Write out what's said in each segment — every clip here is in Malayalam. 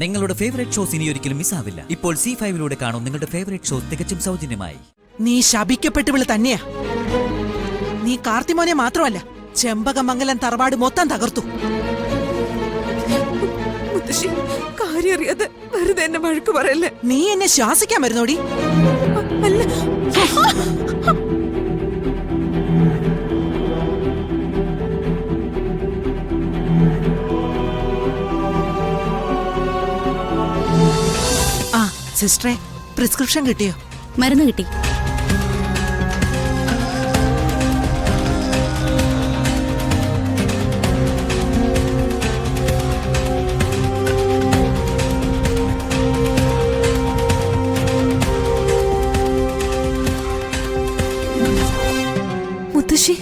നിങ്ങളുടെ ഫേവറേറ്റ് ഷോസ് ഇനി ഒരിക്കലും മിസ്സാവില്ല. ഇപ്പോൾ C5 കാണും നിങ്ങളുടെ ഫേവറേറ്റ് ഷോസ് തികച്ചും സൗജന്യമായി. നീ ശപിക്കപ്പെട്ടവള് തന്നെയാ. നീ കാർത്തിമോനെ മാത്രമല്ല, ചെമ്പകമംഗലം തറവാട് മൊത്തം തകർത്തു. മുത്തശ്ശി, കാര്യം അറിയാതെ വെറുതെ എന്നെ വഴക്ക് പറയല്ലേ. നീ എന്നെ ശ്വാസിക്കാൻ വരുന്നോടി? അല്ല, ആ സിസ്റ്ററെ, പ്രിസ്ക്രിപ്ഷൻ കിട്ടിയോ? മരുന്ന് കിട്ടി. മുത്തശ്ശി,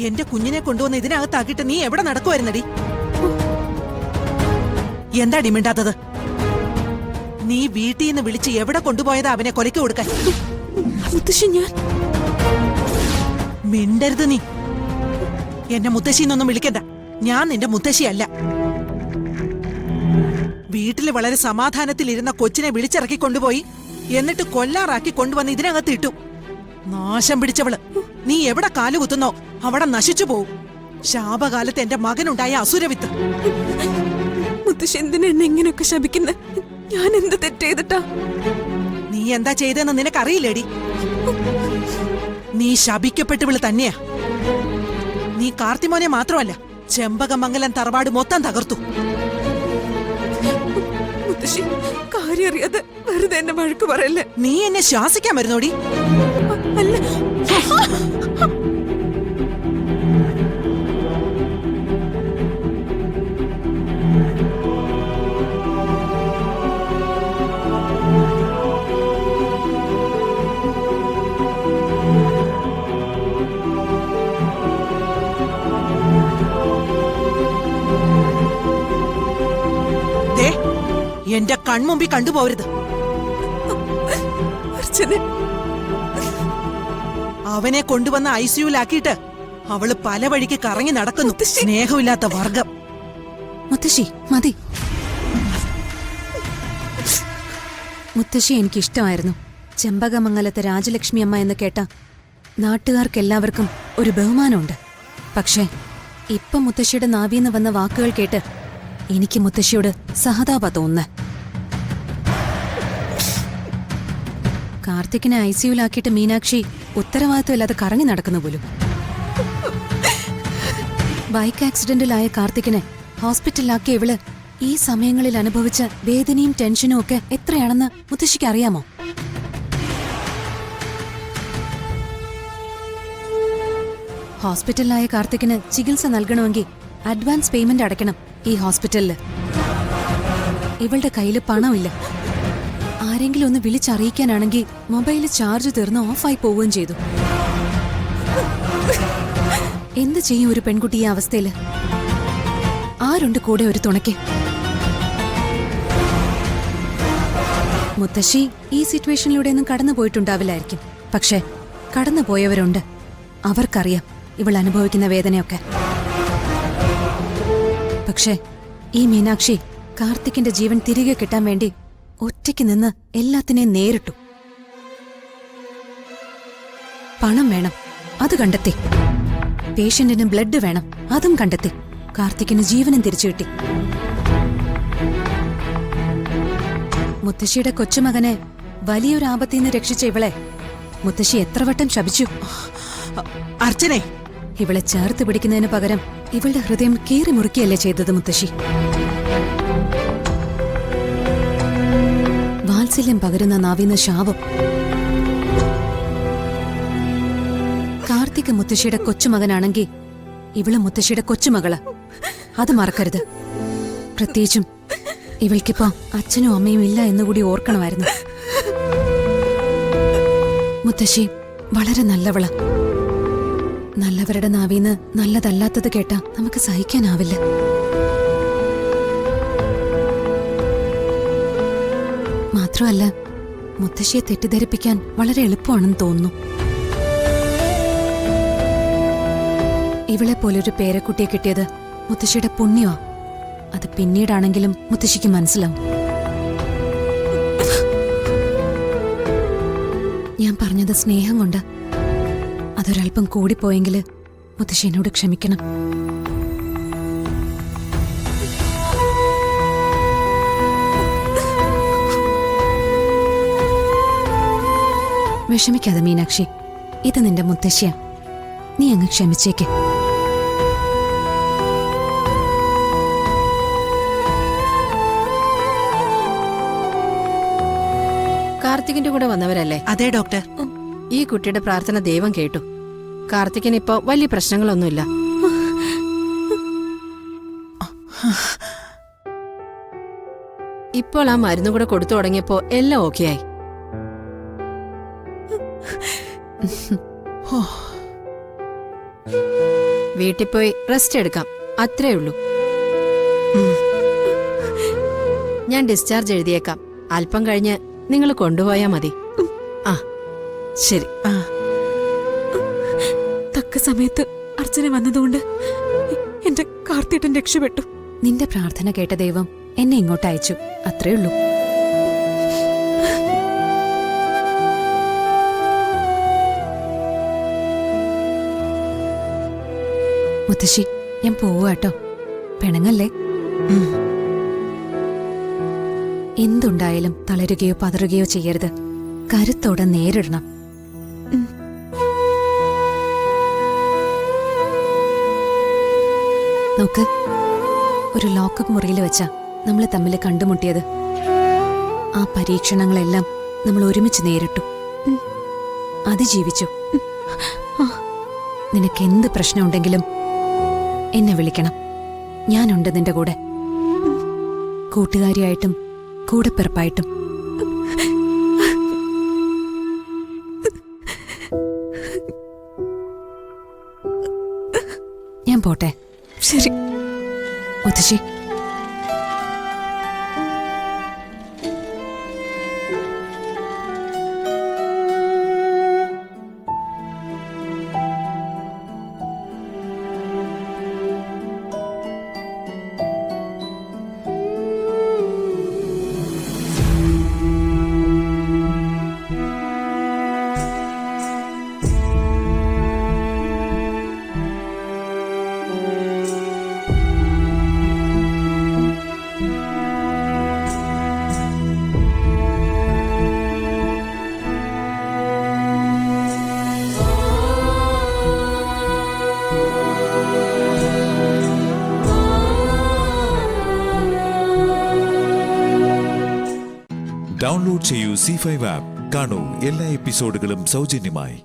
എന്റെ കുഞ്ഞിനെ കൊണ്ടുവന്ന് ഇതിനകത്താക്കിയിട്ട് നീ എവിടെ നടക്കുമായിരുന്നടി? എന്താടി മിണ്ടാത്തത്? നീ വീട്ടിൽ നിന്ന് വിളിച്ച് എവിടെ കൊണ്ടുപോയതാ അവനെ കൊലയ്ക്ക് കൊടുക്കാൻ? മുത്തശ്ശി, ഞാൻ മിണ്ടരുത് നീ. എന്നെ മുത്തശ്ശിന്നൊന്നും വിളിക്കണ്ട. ഞാൻ നിന്റെ മുത്തശ്ശിയല്ല. വീട്ടില് വളരെ സമാധാനത്തിലിരുന്ന കൊച്ചിനെ വിളിച്ചിറക്കി കൊണ്ടുപോയി എന്നിട്ട് കൊല്ലാറാക്കി കൊണ്ടുവന്ന് ഇതിനകത്ത് ഇട്ടു. നാശം പിടിച്ചവള്. നീ എവിടെ കാലുകുത്തുന്നോ അവിടെ നശിച്ചു പോവും. ശാപകാലത്ത് എന്റെ മകനുണ്ടായ അസുരവിത്ത്. മുത്തശ്ശി, എന്തിനാ എന്നെ ഇങ്ങനെയൊക്കെ ശപിക്കുന്നെ? ഞാൻ എന്ത് തെറ്റ് ചെയ്തിട്ടാ? നീ എന്താ ചെയ്തെന്ന് നിനക്കറിയില്ലേടി? നീ ശപിക്കപ്പെട്ടവള് തന്നെയാ. നീ കാർത്തിമോനെ മാത്രമല്ല, ചെമ്പകമംഗലം തറവാട് മൊത്തം തകർത്തു. മുത്തശ്ശി, കാര്യം അറിയാതെ വെറുതെ എന്നെ വഴക്ക് പറയല്ലേ. നീ എന്നെ ശ്വാസിക്കാൻ വരുന്നോടി? അല്ല, ദേ, എന്റെ കൺമുമ്പിൽ കണ്ടുപോകരുത്. അർച്ചന, അവനെ കൊണ്ടുവന്ന് ICUലാക്കിയിട്ട് അവള് പല വഴിക്ക് കറങ്ങി നടക്കുന്നു. സ്നേഹമില്ലാത്ത വർഗം. മുത്തശ്ശി, മതി. മുത്തശ്ശി എനിക്കിഷ്ടമായിരുന്നു. ചെമ്പകമംഗലത്തെ രാജലക്ഷ്മി അമ്മ എന്ന് കേട്ട നാട്ടുകാർക്കെല്ലാവർക്കും ഒരു ബഹുമാനമുണ്ട്. പക്ഷേ ഇപ്പം മുത്തശ്ശിയുടെ നാവീന്ന് വന്ന വാക്കുകൾ കേട്ട് എനിക്ക് മുത്തശ്ശിയോട് സഹതാപ തോന്നുന്നു. കാർത്തിക്കിനെ ICUലാക്കിയിട്ട് മീനാക്ഷി ഉത്തരവാദിത്വമില്ലാതെ കറങ്ങി നടക്കുന്നു പോലും. ബൈക്ക് ആക്സിഡന്റിലായ കാർത്തിക്കിനെ ഹോസ്പിറ്റലിലാക്കിയ ഇവള് ഈ സമയങ്ങളിൽ അനുഭവിച്ച വേദനയും ടെൻഷനും ഒക്കെ എത്രയാണെന്ന് മുത്തശ്ശിക്ക് അറിയാമോ? ഹോസ്പിറ്റലിലായ കാർത്തിക്കിന് ചികിത്സ നൽകണമെങ്കിൽ അഡ്വാൻസ് പേയ്മെന്റ് അടയ്ക്കണം ഈ ഹോസ്പിറ്റലില്. ഇവളുടെ കയ്യില് പണമില്ല. ആരെങ്കിലും ഒന്ന് വിളിച്ചറിയിക്കാനാണെങ്കിൽ മൊബൈല് ചാർജ് തീർന്ന് ഓഫായി പോവുകയും ചെയ്തു. എന്ത് ചെയ്യും ഒരു പെൺകുട്ടി ഈ അവസ്ഥയില്? ആരുണ്ട് കൂടെ ഒരു തുണയ്ക്ക്? മുത്തശ്ശി ഈ സിറ്റുവേഷനിലൂടെയൊന്നും കടന്നു പോയിട്ടുണ്ടാവില്ലായിരിക്കും. പക്ഷെ കടന്നു പോയവരുണ്ട്. അവർക്കറിയാം ഇവൾ അനുഭവിക്കുന്ന വേദനയൊക്കെ. പക്ഷെ ഈ മീനാക്ഷി കാർത്തിക്കിന്റെ ജീവൻ തിരികെ കിട്ടാൻ വേണ്ടി ഒറ്റയ്ക്ക് നിന്ന് എല്ലാത്തിനെയും നേരിട്ടു. പണം വേണം, അത് കണ്ടെത്തി. പേഷ്യന്റിന് ബ്ലഡ് വേണം, അതും കണ്ടെത്തി. കാർത്തിക്കിന് ജീവനും തിരിച്ചു കിട്ടി. മുത്തശ്ശിയുടെ കൊച്ചുമകനെ വലിയൊരു ആപത്തിൽ നിന്ന് രക്ഷിച്ച ഇവളെ മുത്തശ്ശി എത്ര വട്ടം ശപിച്ചു. അർച്ചനെ, ഇവളെ ചേർത്ത് പിടിക്കുന്നതിന് പകരം ഇവളുടെ ഹൃദയം കീറി മുറുക്കിയല്ലേ ചെയ്തത് മുത്തശ്ശി? വാത്സല്യം പകരുന്ന നാവിന്ന ശാപം. കാർത്തിക് മുത്തശ്ശിയുടെ കൊച്ചുമകനാണെങ്കിൽ ഇവള് മുത്തശ്ശിയുടെ കൊച്ചുമകള്. അത് മറക്കരുത്. പ്രത്യേകിച്ചും ഇവൾക്കിപ്പോ അച്ഛനും അമ്മയും ഇല്ല എന്നുകൂടി ഓർക്കണമായിരുന്നു. മുത്തശ്ശി വളരെ നല്ലവള. നല്ലവരുടെ നാവീന്ന് നല്ലതല്ലാത്തത് കേട്ടാ നമുക്ക് സഹിക്കാനാവില്ല. മാത്രമല്ല മുത്തശ്ശിയെ തെറ്റിദ്ധരിപ്പിക്കാൻ വളരെ എളുപ്പമാണെന്ന് തോന്നുന്നു. ഇവളെ പോലൊരു പേരക്കുട്ടിയെ കിട്ടിയത് മുത്തശ്ശിയുടെ പുണ്യമാ. അത് പിന്നീടാണെങ്കിലും മുത്തശ്ശിക്ക് മനസ്സിലാവും. ഞാൻ പറഞ്ഞത് സ്നേഹം കൊണ്ട്. അതൊരൽപ്പം കൂടിപ്പോയെങ്കിൽ മുത്തശ്ശി എന്നോട് ക്ഷമിക്കണം. വിഷമിക്കാതെ മീനാക്ഷി, ഇത് നിന്റെ മുത്തശ്ശിയാ. നീ അങ്ങ് ക്ഷമിച്ചേക്ക്. കാർത്തികിന്റെ കൂടെ വന്നവരല്ലേ? അതെ ഡോക്ടർ. ഈ കുട്ടിയുടെ പ്രാർത്ഥന ദൈവം കേട്ടു. കാർത്തികിന് ഇപ്പൊ വലിയ പ്രശ്നങ്ങളൊന്നുമില്ല. ഇപ്പോൾ ആ മരുന്ന് കൂടെ കൊടുത്തു തുടങ്ങിയപ്പോ എല്ലാം ഓക്കെ ആയി. വീട്ടിൽ പോയി റെസ്റ്റ് എടുക്കാം, അത്രേ ഉള്ളൂ. ഞാൻ ഡിസ്ചാർജ് എഴുതിയേക്കാം. അല്പം കഴിഞ്ഞ് നിങ്ങൾ കൊണ്ടുപോയാ മതി. ആ ശരി. തക്ക സമയത്ത് അർച്ചന വന്നതുകൊണ്ട് എന്റെ കാർത്തിയേട്ടൻ രക്ഷപ്പെട്ടു. നിന്റെ പ്രാർത്ഥന കേട്ട ദൈവം എന്നെ ഇങ്ങോട്ട് അയച്ചു, അത്രേ ഉള്ളൂ. മുത്തശ്ശി, ഞാൻ പോവാട്ടോ. പിണങ്ങല്ലേ? എന്തുണ്ടായാലും തളരുകയോ പതറുകയോ ചെയ്യരുത്. കരുത്തോടെ നേരിടണം. നോക്ക്, ഒരു ലോക്കപ്പ് മുറിയിൽ വെച്ചാ നമ്മൾ തമ്മിൽ കണ്ടുമുട്ടിയത്. ആ പരീക്ഷണങ്ങളെല്ലാം നമ്മൾ ഒരുമിച്ച് നേരിട്ടു, അതിജീവിച്ചു. നിനക്കെന്ത് പ്രശ്നമുണ്ടെങ്കിലും എന്നെ വിളിക്കണം. ഞാനുണ്ട് നിന്റെ കൂടെ, കൂട്ടുകാരിയായിട്ടും കൂടെപ്പിറപ്പായിട്ടും. ഞാൻ പോട്ടെ. ശരി മുത്തശ്ശി. ഡൗൺലോഡ് ചെയ്യൂ C5 ആപ്പ്. കാണൂ എല്ലാ എപ്പിസോഡുകളും സൗജന്യമായി.